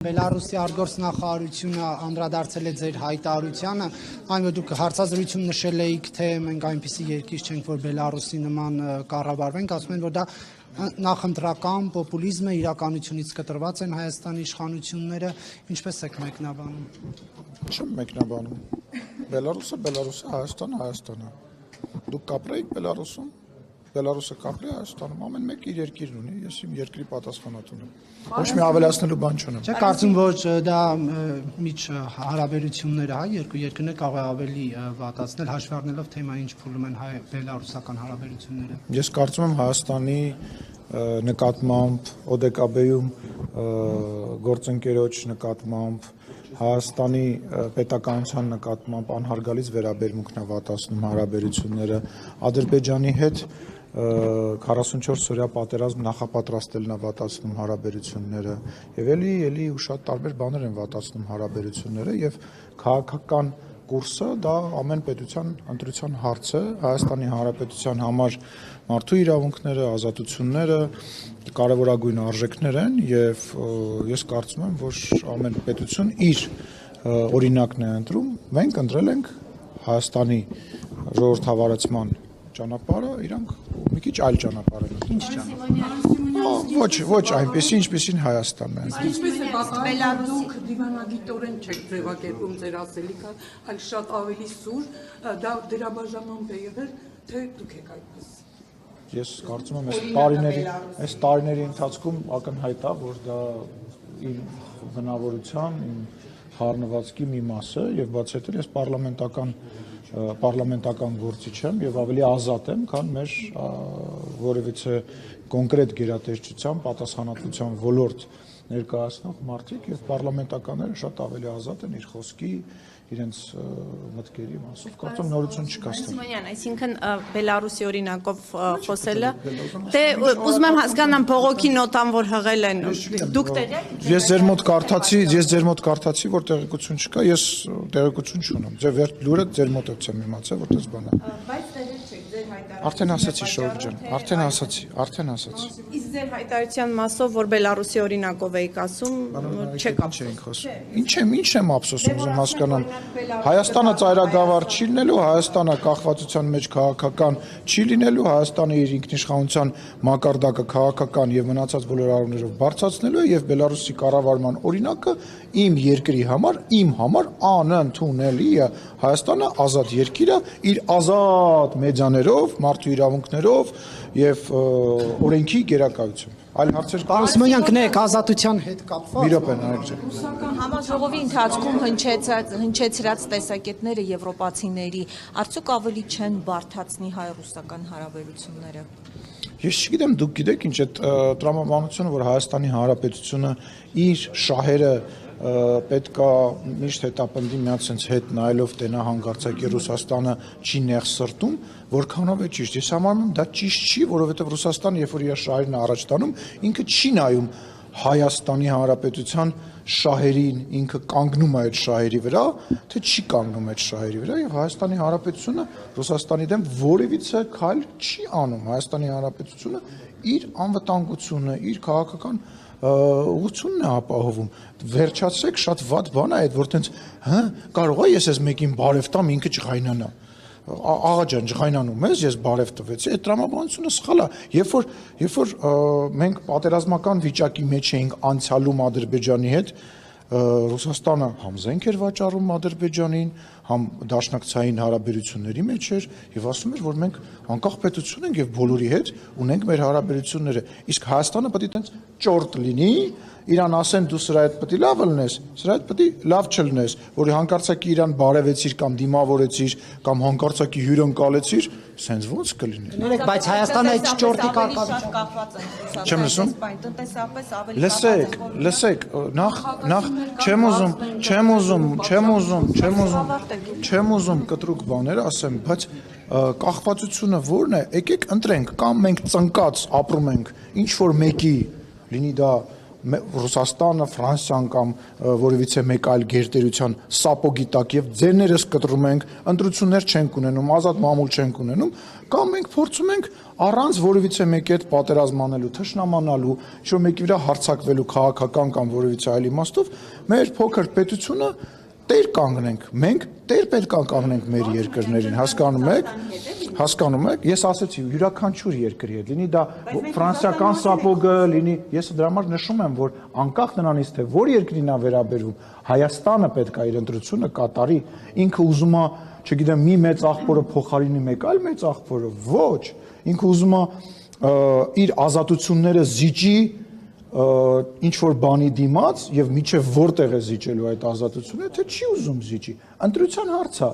Բելարուսի արտգործնախարարությունը անդրադարձել է ձեր հայտարարությանը, այն որ դուք հարցազրույցում նշել եք, թե մենք այնպիսի երկիր չենք, որ Բելարուսի նման կառավարվենք, ասում են, որ դա նախընտրական պոպուլիզմ է, իրականությունից կտրված են Հայաստանի իշխանությունները, ինչպես եք մեկնաբանում։ Չեմ մեկնաբանում։ Բելարուսը, Հայաստանը, Հայաստանը։ Դուք կապրեիք Բելարուսում, Բելարուսը կապրի Հայաստանում, ամեն մեկ իր երկիրն ունի, ես իմ երկրի պատասխանատուն եմ։ Ոչ մի ավելացնելու բան չունեմ։ Չէ, կարծում որ դա միջ հարաբերությունները երկու երկրներ կարող է ավելի վատացնել, հաշվի առնելով թեմային ինչ փուլում են հայ-բելարուսական հարաբերությունները։ Ես կարծում եմ Հայաստանի նկատմամբ ՕԴԿԲ-ում գործընկերոջ նկատմամբ Հայաստանի պետականության նկատմամբ անհարգալից վերաբերմունքն է վատացնում հարաբերությունները, Ադրբեջանի հետ 44 օրյա պատերազմ նախապատրաստելն է վատացնում հարաբերությունները եւ էլի ու շատ տարբեր բաներ են վատացնում հարաբերությունները եւ քաղաքական կուրսը դա ամեն պետության ընտրության հարց է Հայաստանի Հանրապետության համար մարդու իրավունքները, ազատությունները կարևորագույն արժեքներ են եւ ես կարծում եմ որ ամեն պետություն իր օրինակն է ընտրում մենք ընտրել ենք Հայաստանի ժողովրդավարացման ճանապարհը իրանք մի քիչ այլ ճանապարհ են Ինչ ճանապարհ ոչ այնպեսի ինչպեսին Հայաստանն է Ինչպես է պատահում դուք դիվանագիտորեն չեք ձևակերպում ձեր ասելիքը, այլ շատ ավելի սուր, դա դրաբաժանումն է եղել, թե դուք եք այդպես։ Ես կարծում եմ այս տարիների ընթացքում ակնհայտ է, որ դա իմ բնավորության, իմ խառնվածքի մի մաս է եւ բաց հետո ես պարլամենտական գործիչ եմ եւ ավելի ազատ եմ, քան մեր որևիցե կոնկրետ գերատեսչության, պատասխանատվության ոլորտ ներկայացնող մարդիկ եւ պարլամենտականները շատ ավելի ազատ են իր խոսքի, իրենց մտքերի մասով, կարծում նորություն չկա ստեղ։ Սիմոնյան, այսինքն Բելարուսի օրինակով խոսելը, դե ուզում եմ հասկանամ փողոքի նոտան, որ հղել են, դուք տեղյակ եք։ Ես ձեր մոտ կարդացի, որ տեղեկություն չկա, ես տեղեկություն չունեմ։ Ձեր լուրը ձեր մոտից եմ իմացել, որ դες բան է։ Բայց տեղյակ չեք ձեր հայտարարության։ Արդեն ասացի Շորջ ջան, արդեն ասացի։ Իսկ ձեր հայտարարության մասով, որ Բելարուսի օրինակով եք ասում, չեք Ինչ եմ ափսոսում, ուզում հասկանամ։ Հայաստանը ծայրագավառ չի լինելու, Հայաստանը կախվածության մեջ քաղաքական չի լինելու, Հայաստանը իր ինքնիշխանության մակարդակը քաղաքական եւ մնացած բոլոր առումներով բարձրացնելու է եւ Բելարուսի կառավարման օրինակը իմ երկրի համար, իմ համար անընդունելի է։ Հայաստանը ազատ երկիր է, իր ազատ մեդիաներով, մարդու իրավունքներով եւ օրենքի գերակայությամբ։ Այլ հարցեր կա։ Սիմոնյան, կներեք ազատության հետ կապված։ Մի րոպե նայեք ջան։ Համաժողովի ընթացքում հնչեցրած տեսակետները եվրոպացիների արդյոք ավելի չեն բարդացնի հայ-ռուսական հարաբերությունները։ Ես չգիտեմ, դուք գիտեք ինչ այդ տրամաբանությունը, որ Հայաստանի Հանրապետությունը իր շահերը պետքա միշտ հետապնդի միած sense հետ նայելով տենա հանգարցակի Ռուսաստանը չի նեղսրտում, որքանով է ճիշտ։ Ես համարում եմ դա ճիշտ չի, որովհետև Ռուսաստանը, երբ որ իր շահերն առաջ տանում, ինքը չի նայում Հայաստանի Հանրապետության շահերին, ինքը կանգնում է այդ շահերի վրա, թե չի կանգնում այդ շահերի վրա եւ Հայաստանի Հանրապետությունը Ռուսաստանի դեմ որևիցե քայլ չի անում։ Հայաստանի Հանրապետությունը իր անվտանգությունը, իր քաղաքական ուղղությունն է ապահովում։ Վերջացրեք, շատ վատ բան է այդ, որ տենց, կարող է ես այս մեկին բարև տամ, ինքը չղայնանա։ Աղա ջան, ջղայնանում ես բարև տվեցի, այդ տրամաբանությունը սխալ է։ Երբ որ մենք պատերազմական վիճակի մեջ էինք անցյալում Ադրբեջանի հետ, Ռուսաստանը համ զենք էր վաճառում Ադրբեջանին, համ դաշնակցային հարաբերությունների մեջ էր եւ ասում էր, որ մենք անկախ պետություն ենք եւ բոլորի հետ ունենք մեր հարաբերությունները։ Իսկ Հայաստանը պետք է տենց ճորտ լինի, իրան ասեն դու սրա հետ պետք է լավ լնես, սրա հետ պետք է լավ չլնես, որի հանկարծակի իրան բարևեցիր կամ դիմավորեցիր կամ հանկարծակի հյուրընկալեցիր, սենց ո՞նց կլինի։ Ներեք, բայց Հայաստանը այդ ճորտի կարգավիճակ կապված են Չեմ լսում։ տնտեսապես ավելի Լսեք, նախ չեմ ուզում կտրուկ բաներ ասեմ, բայց կախվածությունը ո՞րն է։ Եկեք ընտրենք, կամ մենք ծնկած ապրում ենք ինչ որ մեկի, լինի դա Ռուսաստանը, Ֆրանսիան կամ որևիցե մեկ այլ գերտերության սապոգի տակ եւ ձերներս կտրում ենք, ընտրություններ չենք ունենում, ազատ մամուլ չենք ունենում, կամ մենք փորձում ենք առանց որևիցե մեկի հետ պատերազմանելու, թշնամանալու, ինչ-որ մեկի վրա հարձակվելու քաղաքական կամ որևիցե այլ իմաստով, մեր փոքր պետությունը տեր կանգնենք, մենք տեր պետք է կանգնենք մեր երկրներին, հասկանում եք, ես ասեցի յուրաքանչյուր երկրի հետ, լինի դա ֆրանսիական սապոգը, լինի, ես դրա համար նշում եմ, որ անկախ նրանից թե որ երկրին է վերաբերվում, Հայաստանը պետք է իր ընտրությունը կատարի, ինքը ուզում է, չգիտեմ, մի մեծ աղբորը փոխարինի մեկ այլ մեծ աղբորը, ոչ, ինքը ուզում է իր ազատությունները զիջի ինչ որ բանի դիմաց եւ միջև որտեղ է զիջելու այդ ազատությունը, թե չի ուզում զիջի։ Ընտրության հարց է։